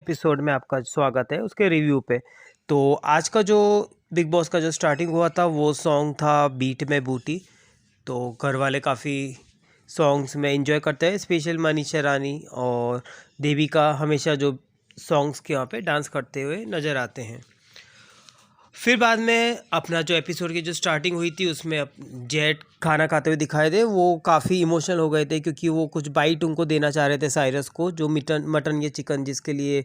Episode में आपका स्वागत है उसके रिव्यू पे। तो आज का जो बिग बॉस का जो स्टार्टिंग हुआ था वो सॉन्ग था बीट में बूटी। तो घर वाले काफ़ी सॉन्ग्स में एंजॉय करते हैं, स्पेशल मनीषा रानी और देविका हमेशा जो सॉन्ग्स के यहाँ पे डांस करते हुए नज़र आते हैं। फिर बाद में अपना जो एपिसोड की जो स्टार्टिंग हुई थी उसमें जेट खाना खाते हुए दिखाए थे। वो काफ़ी इमोशनल हो गए थे क्योंकि वो कुछ बाइट उनको देना चाह रहे थे साइरस को, जो मटन या चिकन जिसके लिए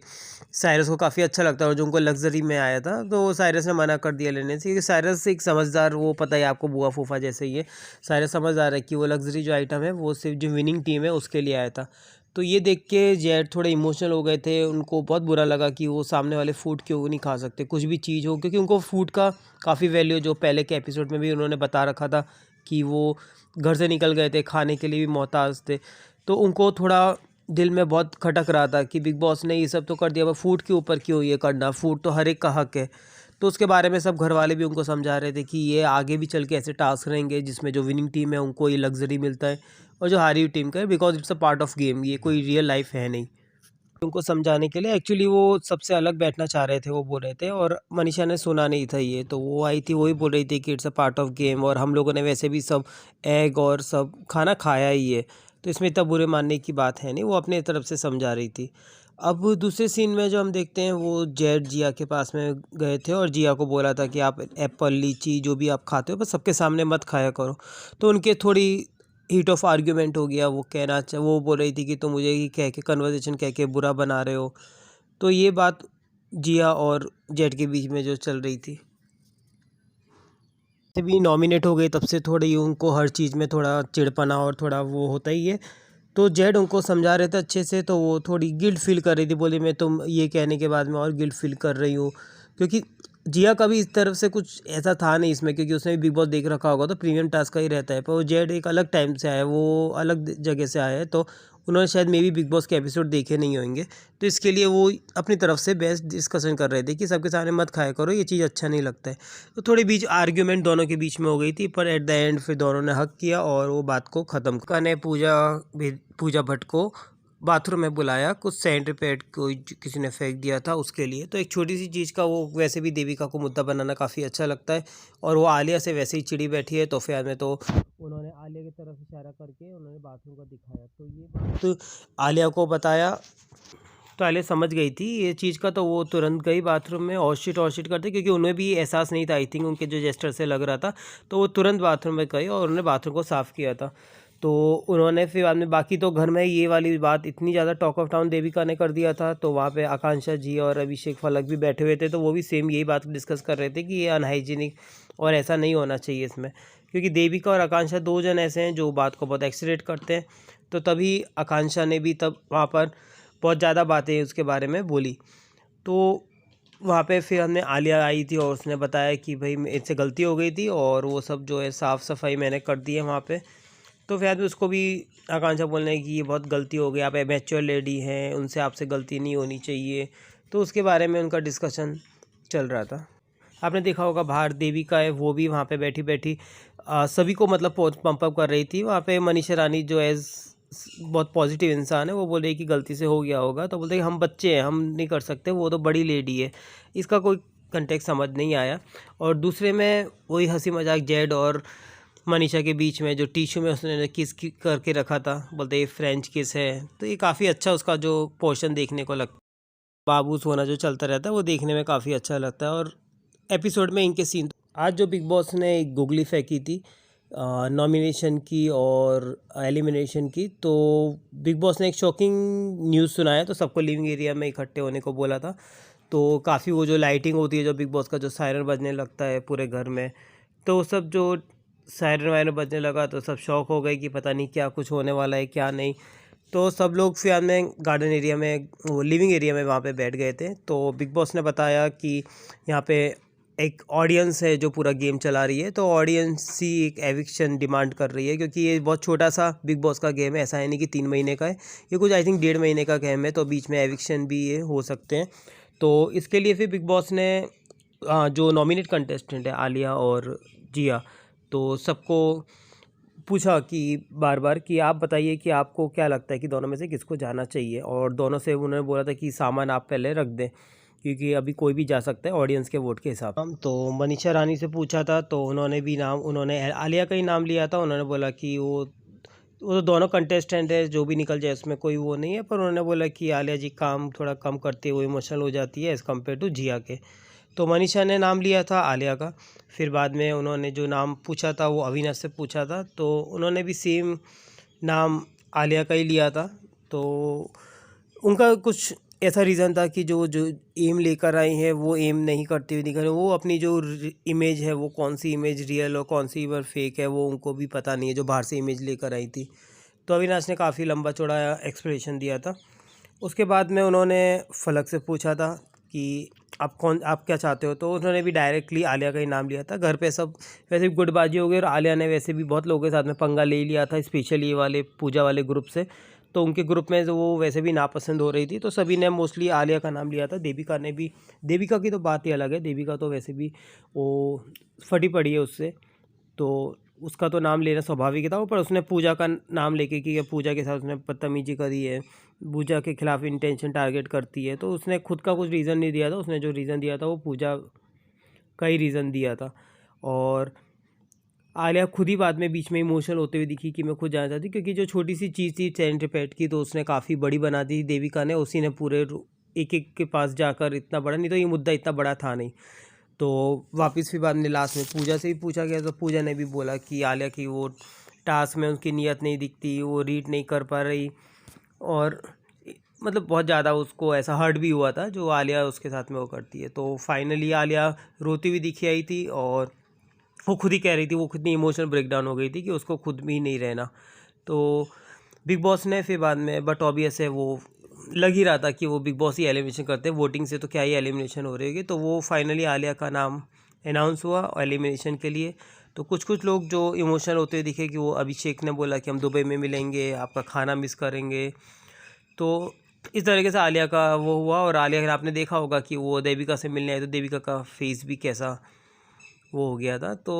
साइरस को काफ़ी अच्छा लगता है और जो उनको लग्जरी में आया था। तो साइरस ने मना कर दिया लेने से, क्योंकि साइरस एक समझदार, वो पता है आपको, बुआ फूफा जैसे ही है। साइरस समझदार है कि वो लग्जरी जो आइटम है वो सिर्फ जो विनिंग टीम है उसके लिए आया था। तो ये देख के जेड थोड़े इमोशनल हो गए थे। उनको बहुत बुरा लगा कि वो सामने वाले फूड क्यों नहीं खा सकते, कुछ भी चीज़ हो, क्योंकि उनको फूड का काफ़ी वैल्यू, जो पहले के एपिसोड में भी उन्होंने बता रखा था कि वो घर से निकल गए थे, खाने के लिए भी मोहताज थे। तो उनको थोड़ा दिल में बहुत खटक रहा था कि बिग बॉस ने ये सब तो कर दिया, पर फूड के ऊपर क्यों ये करना, फूड तो हर एक का हक है। तो उसके बारे में सब घर वाले भी उनको समझा रहे थे कि ये आगे भी चल के ऐसे टास्क रहेंगे जिसमें जो विनिंग टीम है उनको ये लग्जरी मिलता है और जो हारी हुई टीम का है, because it's a part of game, ये कोई रियल लाइफ है नहीं। उनको समझाने के लिए एक्चुअली वो सबसे अलग बैठना चाह रहे थे, वो बोल रहे थे, और मनीषा ने सुना नहीं था ये, तो वो आई थी, वही बोल रही थी कि it's a part of game और हम लोगों ने वैसे भी सब एग और सब खाना खाया ही है, तो इसमें इतना बुरे मानने की बात है नहीं। वो अपने तरफ से समझा रही थी। अब दूसरे सीन में जो हम देखते हैं, वो जेड जिया के पास में गए थे और जिया को बोला था कि आप एप्पल लीची जो भी आप खाते हो बस सबके सामने मत खाया करो। तो उनके थोड़ी हीट ऑफ आर्ग्यूमेंट हो गया। वो बोल रही थी कि तुम मुझे ही कह के कन्वर्सेशन कह के बुरा बना रहे हो। तो ये बात जिया और जेड के बीच में जो चल रही थी, भी नॉमिनेट हो गए तब से थोड़ी उनको हर चीज़ में थोड़ा चिड़पना और थोड़ा वो होता ही है। तो जेड उनको समझा रहे थे अच्छे से, तो वो थोड़ी गिल्ट फील कर रही थी, बोली मैं तुम ये कहने के बाद में और गिल्ट फील कर रही हूँ, क्योंकि जिया का भी इस तरफ से कुछ ऐसा था नहीं इसमें, क्योंकि उसने भी बिग बॉस देख रखा होगा तो प्रीमियम टास्क का ही रहता है। पर वो जेड एक अलग टाइम से आया है, वो अलग जगह से आया है, तो उन्होंने शायद मे बी बिग बॉस के एपिसोड देखे नहीं होंगे। तो इसके लिए वो अपनी तरफ से बेस्ट डिस्कशन कर रहे थे कि सबके सामने मत खाया करो, ये चीज़ अच्छा नहीं लगता है। तो थोड़ी बीच आर्ग्यूमेंट दोनों के बीच में हो गई थी, पर एट द एंड फिर दोनों ने हक किया और वो बात को ख़त्म करने पूजा भट्ट को बाथरूम में बुलाया, कुछ सेंटीपेड कोई किसी ने फेंक दिया था उसके लिए। तो एक छोटी सी चीज़ का वो वैसे भी देविका को मुद्दा बनाना काफ़ी अच्छा लगता है, और वो आलिया से वैसे ही चिड़ी बैठी है, तो फिर में तो उन्होंने आलिया की तरफ इशारा करके उन्होंने बाथरूम का दिखाया, तो ये बात आलिया को बताया। तो आलिया समझ गई थी ये चीज़ का, तो वो तुरंत गई बाथरूम में और शिट करते, क्योंकि उन्हें भी एहसास नहीं था, आई थिंक उनके जो जेस्टर से लग रहा था। तो वो तुरंत बाथरूम में गई और उन्होंने बाथरूम को साफ़ किया था। तो उन्होंने फिर बाद में बाकी तो घर में ये वाली बात इतनी ज़्यादा टॉक ऑफ टाउन देविका ने कर दिया था, तो वहाँ पे आकांक्षा जी और अभिषेक फलक भी बैठे हुए थे, तो वो भी सेम यही बात डिस्कस कर रहे थे कि ये अनहाइजीनिक और ऐसा नहीं होना चाहिए इसमें, क्योंकि देविका और आकांक्षा दो जन ऐसे हैं जो बात को बहुत एक्सीलेट करते हैं। तो तभी आकांक्षा ने भी तब वहाँ पर बहुत ज़्यादा बातें उसके बारे में बोली। तो वहाँ पे फिर हमने आलिया आई थी और उसने बताया कि भाई मेरे से गलती हो गई थी और वो सब जो है साफ़ सफाई मैंने कर दी है वहाँ पे। तो फिर उसको भी आकांक्षा बोलने लगी कि ये बहुत गलती हो गई, आप मैच्योर लेडी हैं, उनसे आपसे गलती नहीं होनी चाहिए। तो उसके बारे में उनका डिस्कशन चल रहा था। आपने देखा होगा बाहर देविका है, वो भी वहाँ पे बैठी बैठी सभी को मतलब पंप अप कर रही थी। वहाँ पे मनीषा रानी जो एज बहुत पॉजिटिव इंसान है, वो बोल रही कि गलती से हो गया होगा, तो बोलते कि हम बच्चे हैं, हम नहीं कर सकते, वो तो बड़ी लेडी है। इसका कोई कंटेक्स्ट समझ नहीं आया। और दूसरे में वही हंसी मजाक जेड और मनीषा के बीच में, जो टिश्यू में उसने किस करके रखा था, बोलते ये फ्रेंच किस है, तो ये काफ़ी अच्छा उसका जो पोर्शन देखने को लगता है, बाबूस होना जो चलता रहता है वो देखने में काफ़ी अच्छा लगता है। और एपिसोड में इनके सीन, आज जो बिग बॉस ने एक गुगली फेंकी थी नॉमिनेशन की और एलिमिनेशन की, तो बिग बॉस ने एक शॉकिंग न्यूज़ सुनाया, तो सबको लिविंग एरिया में इकट्ठे होने को बोला था। तो काफ़ी वो जो लाइटिंग होती है, जो बिग बॉस का जो सायरन बजने लगता है पूरे घर में, तो वो सब जो सायरन वायरन बजने लगा तो सब शॉक हो गए कि पता नहीं क्या कुछ होने वाला है क्या नहीं। तो सब लोग फिर में गार्डन एरिया में, वो लिविंग एरिया में वहाँ पे बैठ गए थे। तो बिग बॉस ने बताया कि यहाँ पे एक ऑडियंस है जो पूरा गेम चला रही है, तो ऑडियंस ही एक एविक्शन डिमांड कर रही है, क्योंकि ये बहुत छोटा सा बिग बॉस का गेम है, ऐसा है नहीं कि 3 महीने का है, ये कुछ आई थिंक 1.5 महीने का गेम है, तो बीच में एविक्शन भी ये हो सकते हैं। तो इसके लिए फिर बिग बॉस ने जो नॉमिनेट कंटेस्टेंट है आलिया और जिया, तो सबको पूछा कि बार बार कि आप बताइए कि आपको क्या लगता है कि दोनों में से किसको जाना चाहिए, और दोनों से उन्होंने बोला था कि सामान आप पहले रख दें क्योंकि अभी कोई भी जा सकता है ऑडियंस के वोट के हिसाब। हम तो मनीषा रानी से पूछा था तो उन्होंने आलिया का ही नाम लिया था। उन्होंने बोला कि वो तो दोनों कंटेस्टेंट है, जो भी निकल जाए उसमें कोई वो नहीं है, पर उन्होंने बोला कि आलिया जी काम थोड़ा कम करती है, वो इमोशनल हो जाती है एज़ कम्पेयर टू जिया के। तो मनीषा ने नाम लिया था आलिया का। फिर बाद में उन्होंने जो नाम पूछा था वो अविनाश से पूछा था, तो उन्होंने भी सेम नाम आलिया का ही लिया था। तो उनका कुछ ऐसा रीज़न था कि जो जो एम लेकर आई हैं वो एम नहीं करती हुई दिख रही, वो अपनी जो इमेज है वो कौन सी इमेज रियल और कौन सी इमेज फेक है वो उनको भी पता नहीं है, जो बाहर से इमेज लेकर आई थी। तो अविनाश ने काफ़ी लंबा चौड़ा एक्सप्लेनेशन दिया था। उसके बाद में उन्होंने फलक से पूछा था कि आप क्या चाहते हो, तो उन्होंने भी डायरेक्टली आलिया का ही नाम लिया था। घर पे सब वैसे भी गुटबाजी हो गई और आलिया ने वैसे भी बहुत लोगों के साथ में पंगा ले लिया था, स्पेशली ये वाले पूजा वाले ग्रुप से। तो उनके ग्रुप में जो वो वैसे भी नापसंद हो रही थी, तो सभी ने मोस्टली आलिया का नाम लिया था। देविका ने भी, देविका की तो बात ही अलग है, देविका तो वैसे भी वो फटी पड़ी है उससे, तो उसका तो नाम लेना स्वाभाविक था। पर उसने पूजा का नाम लेके कि पूजा के साथ उसने बदतमीजी करी है, पूजा के खिलाफ इंटेंशन टारगेट करती है, तो उसने खुद का कुछ रीज़न नहीं दिया था। उसने जो रीज़न दिया था वो पूजा का ही रीज़न दिया था। और आलिया खुद ही बाद में बीच में इमोशनल होते हुए दिखी कि मैं खुद जाना चाहती, क्योंकि जो छोटी सी चीज़ थी चैन रिपेट की, तो उसने काफ़ी बड़ी बना दी देविका ने। उसी ने पूरे एक एक के पास जाकर इतना बड़ा, नहीं तो ये मुद्दा इतना बड़ा था नहीं। तो वापस फिर बाद में लास्ट में पूजा से भी पूछा गया, तो पूजा ने भी बोला कि आलिया की वो टास्क में उसकी नीयत नहीं दिखती, वो रीड नहीं कर पा रही, और मतलब बहुत ज़्यादा उसको ऐसा हर्ट भी हुआ था जो आलिया उसके साथ में वो करती है। तो फाइनली आलिया रोती हुई दिखी आई थी, और वो खुद ही कह रही थी, वो खुद ही इमोशनल ब्रेकडाउन हो गई थी कि उसको खुद भी नहीं रहना। तो बिग बॉस ने फिर बाद में, बट ऑब्वियस है वो लग ही रहा था कि वो बिग बॉस ही एलिमिनेशन करते हैं, वोटिंग से तो क्या ही एलिमिनेशन हो रही होगी। तो वो फाइनली आलिया का नाम अनाउंस हुआ एलिमिनेशन के लिए। तो कुछ कुछ लोग जो इमोशनल होते हुए दिखे कि वो अभिषेक ने बोला कि हम दुबई में मिलेंगे, आपका खाना मिस करेंगे। तो इस तरीके से आलिया का वो हुआ। और आलिया, अगर आपने देखा होगा कि वो देविका से मिलने आए तो देविका का फेस भी कैसा वो हो गया था। तो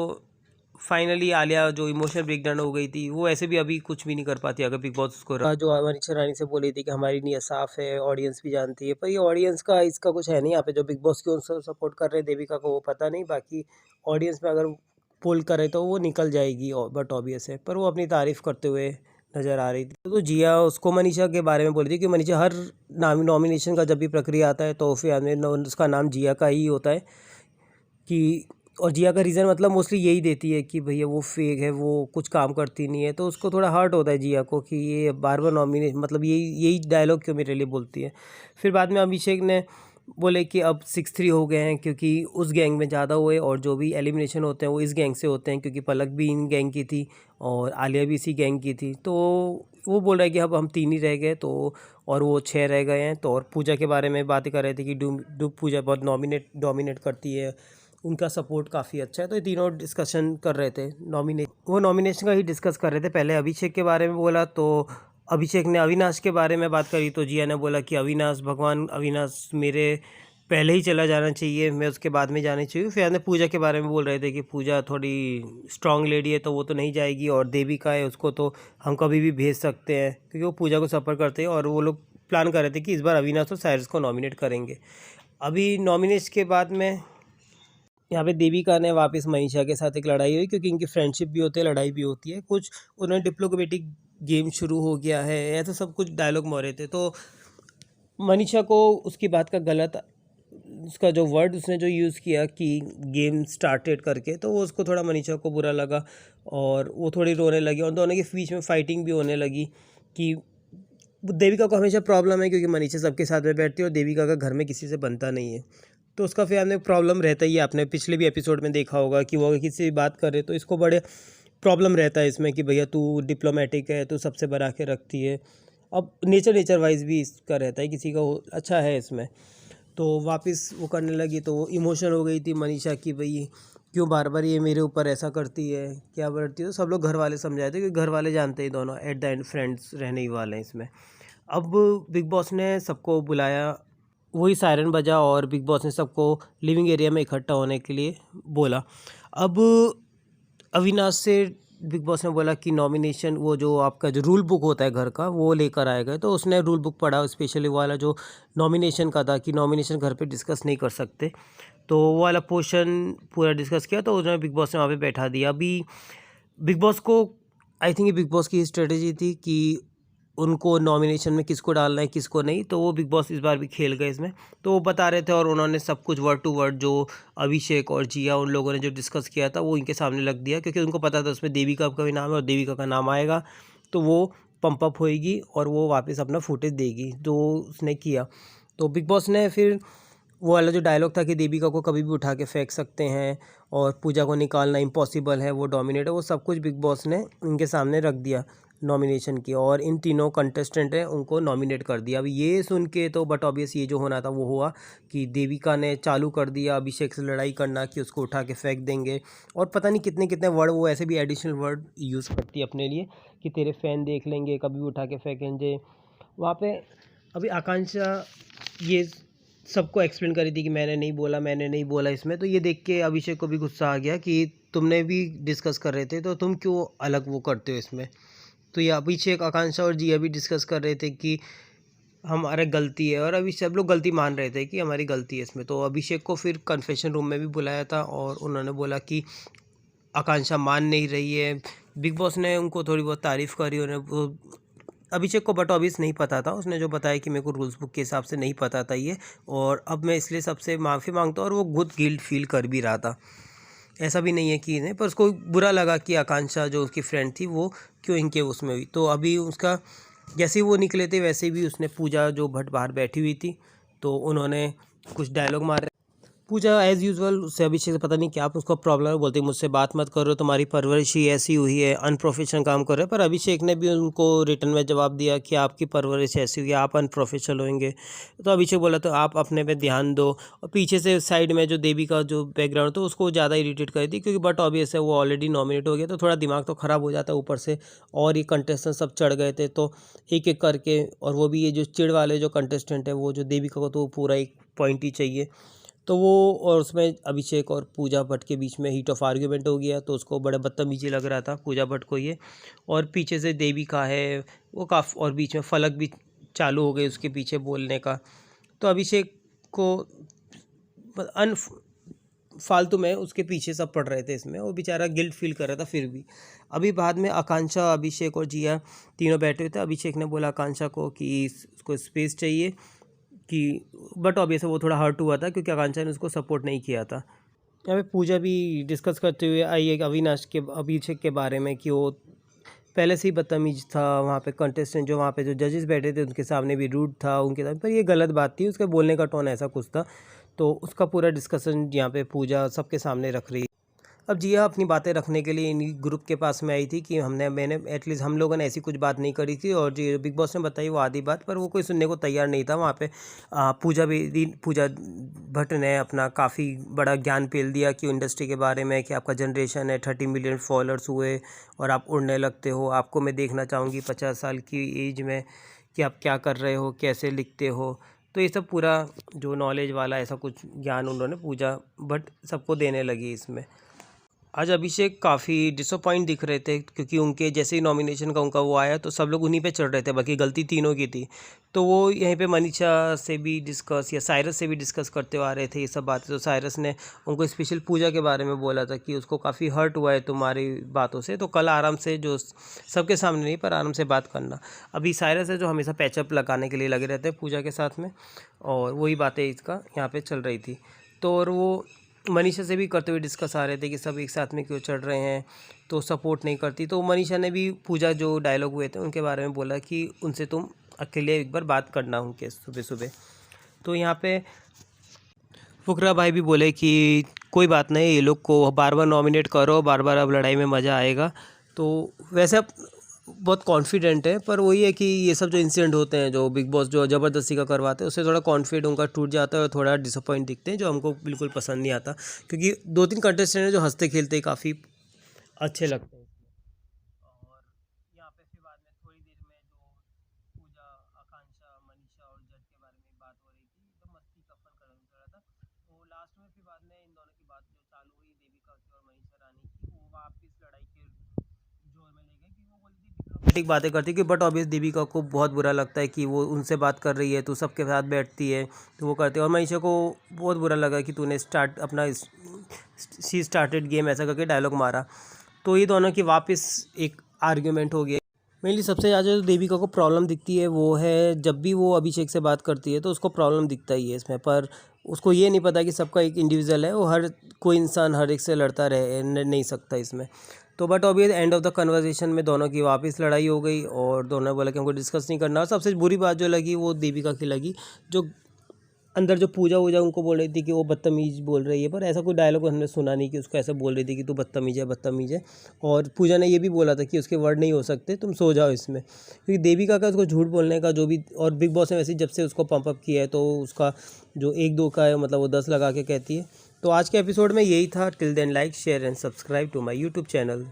फाइनली आलिया जो इमोशनल ब्रेकडाउन हो गई थी, वो ऐसे भी अभी कुछ भी नहीं कर पाती अगर बिग बॉस उसको जो मनीषा रानी से बोली थी कि हमारी नीयत साफ़ है, ऑडियंस भी जानती है, पर ये ऑडियंस का इसका कुछ है नहीं यहाँ पे। जो बिग बॉस क्यों सपोर्ट कर रहे हैं देविका को वो पता नहीं, बाकी ऑडियंस में अगर पोल करे तो वो निकल जाएगी, बट ऑब्वियस है। पर वो अपनी तारीफ़ करते हुए नज़र आ रही थी। तो जिया उसको मनीषा के बारे में बोली थी कि मनीषा हर नॉमिनेशन का जब भी प्रक्रिया आता है तो फिर आदमी उसका नाम जिया का ही होता है कि, और जिया का रीज़न मतलब मोस्टली यही देती है कि भैया वो फेक है, वो कुछ काम करती नहीं है। तो उसको थोड़ा हर्ट होता है जिया को कि ये बार बार नॉमिनेट, मतलब यही यही डायलॉग क्यों मेरे लिए बोलती है। फिर बाद में अभिषेक ने बोले कि अब 6-3 हो गए हैं क्योंकि उस गैंग में ज़्यादा हुए, और जो भी एलिमिनेशन होते हैं वो इस गैंग से होते हैं, क्योंकि पलक भी इन गैंग की थी और आलिया भी इसी गैंग की थी। तो वो बोल रहा है कि अब हम 3 ही रह गए, तो और वो 6 रह गए हैं। तो और पूजा के बारे में बातें कर रहे थे कि डूब पूजा बहुत डोमिनेट करती है, उनका सपोर्ट काफ़ी अच्छा है। तो ये तीनों डिस्कशन कर रहे थे, नॉमिनेशन का ही डिस्कस कर रहे थे। पहले अभिषेक के बारे में बोला, तो अभिषेक ने अविनाश के बारे में बात करी, तो जिया ने बोला कि अविनाश भगवान, अविनाश मेरे पहले ही चला जाना चाहिए, मैं उसके बाद में जानी चाहिए। फिर ने पूजा के बारे में बोल रहे थे कि पूजा थोड़ी स्ट्रांग लेडी है तो वो तो नहीं जाएगी, और देविका है उसको तो हम कभी भी भेज सकते हैं क्योंकि वो पूजा को सपोर्ट करते हैं। और वो लोग प्लान कर रहे थे कि इस बार अविनाश और साइरस को नॉमिनेट करेंगे। अभी नॉमिनेशन के बाद में यहाँ पे देविका ने वापस मनीषा के साथ एक लड़ाई हुई, क्योंकि इनकी फ्रेंडशिप भी होती है, लड़ाई भी होती है। कुछ उन्होंने डिप्लोमेटिक गेम शुरू हो गया है, ऐसा सब कुछ डायलॉग मार रहे थे। तो मनीषा को उसकी बात का गलत, उसका जो वर्ड उसने जो यूज़ किया कि गेम स्टार्टेड करके, तो वो उसको थोड़ा मनीषा को बुरा लगा और वो थोड़ी रोने लगी, और दोनों के बीच में फाइटिंग भी होने लगी। कि देविका को हमेशा प्रॉब्लम है क्योंकि मनीषा सबके साथ में बैठती है और देविका का घर में किसी से बनता नहीं है, तो उसका फिर आपने प्रॉब्लम रहता ही है। आपने पिछले भी एपिसोड में देखा होगा कि वो अगर किसी से बात करे तो इसको बड़े प्रॉब्लम रहता है इसमें कि भैया तू डिप्लोमेटिक है, तू सबसे बना के रखती है। अब नेचर वाइज भी इसका रहता है, किसी का अच्छा है इसमें। तो वापस वो करने लगी, तो वो इमोशनल हो गई थी मनीषा की, भाई क्यों बार बार ये मेरे ऊपर ऐसा करती है, क्या करती है। तो सब लोग घर वाले समझाए थे, क्योंकि घर वाले जानते ही दोनों एट द एंड फ्रेंड्स रहने ही वाले हैं इसमें। अब बिग बॉस ने सबको बुलाया, वही सायरन बजा, और बिग बॉस ने सबको लिविंग एरिया में इकट्ठा होने के लिए बोला। अब अविनाश से बिग बॉस ने बोला कि नॉमिनेशन वो जो आपका जो रूल बुक होता है घर का वो लेकर आएगा, तो उसने रूल बुक पढ़ा स्पेशली वाला जो नॉमिनेशन का था कि नॉमिनेशन घर पे डिस्कस नहीं कर सकते, तो वो वाला पोर्शन पूरा डिस्कस किया, तो उसने बिग बॉस ने वहाँ पे बैठा दिया। अभी बिग बॉस को आई थिंक ये बिग बॉस की स्ट्रेटेजी थी कि उनको नॉमिनेशन में किसको डालना है किसको नहीं, तो वो बिग बॉस इस बार भी खेल गए इसमें। तो वो बता रहे थे और उन्होंने सब कुछ वर्ड टू वर्ड जो अभिषेक और जिया उन लोगों ने जो डिस्कस किया था वो इनके सामने रख दिया, क्योंकि उनको पता था उसमें देविका का भी नाम है और देविका का नाम आएगा तो वो पंप अप होएगी और वो वापस अपना फुटेज देगी, तो उसने किया। तो बिग बॉस ने फिर वो वाला जो डायलॉग था कि देविका को कभी भी उठा के फेंक सकते हैं और पूजा को निकालना इम्पॉसिबल है, वो डोमिनेट है, वो सब कुछ बिग बॉस ने इनके सामने रख दिया नॉमिनेशन की, और इन तीनों कंटेस्टेंट हैं उनको नॉमिनेट कर दिया। अब ये सुन के तो बट ऑब्वियस ये जो होना था वो हुआ कि देविका ने चालू कर दिया अभिषेक से लड़ाई करना कि उसको उठा के फेंक देंगे, और पता नहीं कितने कितने वर्ड वो ऐसे भी एडिशनल वर्ड यूज़ करती है अपने लिए कि तेरे फैन देख लेंगे, कभी भी उठा के फेंकेंगे वहाँ पे। अभी आकांक्षा ये सबको एक्सप्लेन करी थी कि मैंने नहीं बोला इसमें, तो ये देख के अभिषेक को भी गुस्सा आ गया कि तुमने भी डिस्कस कर रहे थे तो तुम क्यों अलग वो करते हो इसमें। तो ये अभिषेक आकांक्षा और जिया भी डिस्कस कर रहे थे कि हमारा गलती है, और अभी सब लोग गलती मान रहे थे कि हमारी गलती है इसमें। तो अभिषेक को फिर कन्फेशन रूम में भी बुलाया था और उन्होंने बोला कि आकांक्षा मान नहीं रही है। बिग बॉस ने उनको थोड़ी बहुत तारीफ़ करी, उन्हें वो अभिषेक को बट ऑब्वियस नहीं पता था, उसने जो बताया कि मेरे को रूल्स बुक के हिसाब से नहीं पता था ये, और अब मैं इसलिए सबसे माफ़ी मांगता हूँ, और वो खुद गिल्ट फील कर भी रहा था। ऐसा भी नहीं है कि इन्हें, पर उसको बुरा लगा कि आकांक्षा जो उसकी फ्रेंड थी वो क्यों इनके उसमें हुई। तो अभी उसका जैसे ही वो निकले थे वैसे भी उसने पूजा जो भट्ट बाहर बैठी हुई थी तो उन्होंने कुछ डायलॉग मारे। पूजा एज़ यूजुअल उससे अभिषेक से पता नहीं क्या उसको प्रॉब्लम है, बोलती मुझसे बात मत करो, तुम्हारी परवरिश ही ऐसी हुई है, अनप्रोफेशनल काम कर रहे हैं। पर अभिषेक ने भी उनको रिटर्न में जवाब दिया कि आपकी परवरिश ऐसी हुई है, आप अनप्रोफेशनल होंगे। तो अभिषेक बोला तो आप अपने पे ध्यान दो, और पीछे से साइड में जो देवी का जो बैकग्राउंड था उसको ज़्यादा इरीटेट कर थी, क्योंकि बट ऑब्वियस है वो ऑलरेडी नॉमिनेट हो गया, तो थोड़ा दिमाग तो ख़राब हो जाता है ऊपर से, और ये कंटेस्टेंट सब चढ़ गए थे तो एक एक करके, और वो भी ये जो चिड़ वाले जो कंटेस्टेंट है वो जो देविका को तो पूरा एक पॉइंट ही चाहिए, तो वो और उसमें अभिषेक और पूजा भट्ट के बीच में हीट ऑफ आर्ग्यूमेंट हो गया, तो उसको बड़ा बदतमीजी लग रहा था पूजा भट्ट को ये, और पीछे से देवी का है वो काफ़ी, और बीच में फलक भी चालू हो गई उसके पीछे बोलने का। तो अभिषेक को अन फालतू में उसके पीछे सब पड़ रहे थे इसमें, वो बेचारा गिल्ट फील कर रहा था फिर भी। अभी बाद में आकांक्षा अभिषेक और जिया तीनों बैठे हुए थे, अभिषेक ने बोला आकांक्षा को कि उसको स्पेस चाहिए कि, बट ऑब्वियसली वो थोड़ा हर्ट हुआ था क्योंकि आकांक्षा ने उसको सपोर्ट नहीं किया था। यहाँ पे पूजा भी डिस्कस करते हुए आई है अविनाश के अभिषेक के बारे में कि वो पहले से ही बदतमीज था, वहाँ पे कंटेस्टेंट जो वहाँ पे जो जजेस बैठे थे उनके सामने भी रूड था उनके सामने, पर ये गलत बात थी, उसके बोलने का टोन ऐसा कुछ था, तो उसका पूरा डिस्कशन यहाँ पे पूजा सबके सामने रख रही। अब जिया अपनी बातें रखने के लिए इन्हीं ग्रुप के पास में आई थी कि मैंने एटलीस्ट हम लोगों ने ऐसी कुछ बात नहीं करी थी, और जो बिग बॉस ने बताई वो आधी बात, पर वो कोई सुनने को तैयार नहीं था वहाँ पे। पूजा भट्ट ने अपना काफ़ी बड़ा ज्ञान पेल दिया कि इंडस्ट्री के बारे में, कि आपका जनरेशन है 30 मिलियन फॉलोअर्स हुए और आप उड़ने लगते हो, आपको मैं देखना चाहूँगी 50 साल की एज में कि आप क्या कर रहे हो, कैसे लिखते हो। तो ये सब पूरा जो नॉलेज वाला ऐसा कुछ ज्ञान उन्होंने पूजा भट्ट सबको देने लगी इसमें। आज अभिषेक काफ़ी डिसअपॉइंट दिख रहे थे, क्योंकि उनके जैसे ही नॉमिनेशन का उनका वो आया तो सब लोग उन्हीं पे चढ़ रहे थे, बाकी गलती तीनों की थी। तो वो यहीं पे मनीषा से भी डिस्कस या साइरस से भी डिस्कस करते हुए आ रहे थे ये सब बातें, तो साइरस ने उनको स्पेशल पूजा के बारे में बोला था कि उसको काफ़ी हर्ट हुआ है तुम्हारी बातों से, तो कल आराम से, जो सबके सामने नहीं पर आराम से बात करना। अभी साइरस है जो हमेशा पैचअप लगाने के लिए लगे रहते हैं पूजा के साथ में, और वही बातें इसका यहाँ पर चल रही थी। तो और वो मनीषा से भी करते हुए डिस्कस आ रहे थे कि सब एक साथ में क्यों चढ़ रहे हैं, तो सपोर्ट नहीं करती। तो मनीषा ने भी पूजा जो डायलॉग हुए थे उनके बारे में बोला कि उनसे तुम अकेले एक बार बात करना उनके सुबह सुबह। तो यहाँ पे फुकरा भाई भी बोले कि कोई बात नहीं, ये लोग को बार बार नॉमिनेट करो, बार बार अब लड़ाई में मज़ा आएगा। तो वैसे अब बहुत कॉन्फिडेंट है, पर वही है कि ये सब जो इंसिडेंट होते हैं जो बिग बॉस जो ज़बरदस्ती का करवाते हैं उससे थोड़ा कॉन्फिडेंट उनका टूट जाता है और थोड़ा डिसअपॉइंट दिखते हैं, जो हमको बिल्कुल पसंद नहीं आता, क्योंकि 2-3 कंटेस्टेंट हैं जो हंसते खेलते काफ़ी अच्छे लगते हैं। और यहाँ पे फिर बाद में थोड़ी देर में जो पूजा, आकांक्षा, मनीषा और जज के बारे में बात हो रही थी, तो मस्ती का फन कर रहा था। तो लास्ट में फिर बाद में इन दोनों की बात जो चालू हुई देविका की और मनीषा रानी की, वो वापस लड़ाई के रोमांटिक बातें करती है, बट ऑब्वियस दीपिका को बहुत बुरा लगता है कि वो उनसे बात कर रही है, तो सबके साथ बैठती है तो वो करती है। और मनीषा को बहुत बुरा लगा कि तूने शी स्टार्टेड गेम ऐसा करके डायलॉग मारा। तो ये दोनों की वापस एक आर्ग्यूमेंट हो गया। मेनली सबसे ज़्यादा जो दीपिका को प्रॉब्लम दिखती है वो है जब भी वो अभिषेक से बात करती है तो उसको प्रॉब्लम दिखता ही है इसमें, पर उसको ये नहीं पता कि सबका एक इंडिविजुअल है, वो हर कोई इंसान हर एक से लड़ता नहीं सकता इसमें। तो बट अभी एंड ऑफ द कन्वर्सेशन में दोनों की वापस लड़ाई हो गई और दोनों बोला कि हमको डिस्कस नहीं करना। और सबसे बुरी बात जो लगी वो दीपिका की लगी, जो अंदर जो पूजा उनको बोल रही थी कि वो बदतमीज़ बोल रही है, पर ऐसा कोई डायलॉग हमने सुना नहीं कि उसको ऐसा बोल रही थी कि तू बदतमीज़ है। और पूजा ने ये भी बोला था कि उसके वर्ड नहीं हो सकते, तुम सो जाओ इसमें, क्योंकि देविका का उसको झूठ बोलने का जो भी, और बिग बॉस ने वैसे जब से उसको पंप अप किया है तो उसका जो 1-2 का है मतलब वो 10 लगा के कहती है। तो आज के एपिसोड में यही था। Till then like share and subscribe to my YouTube channel.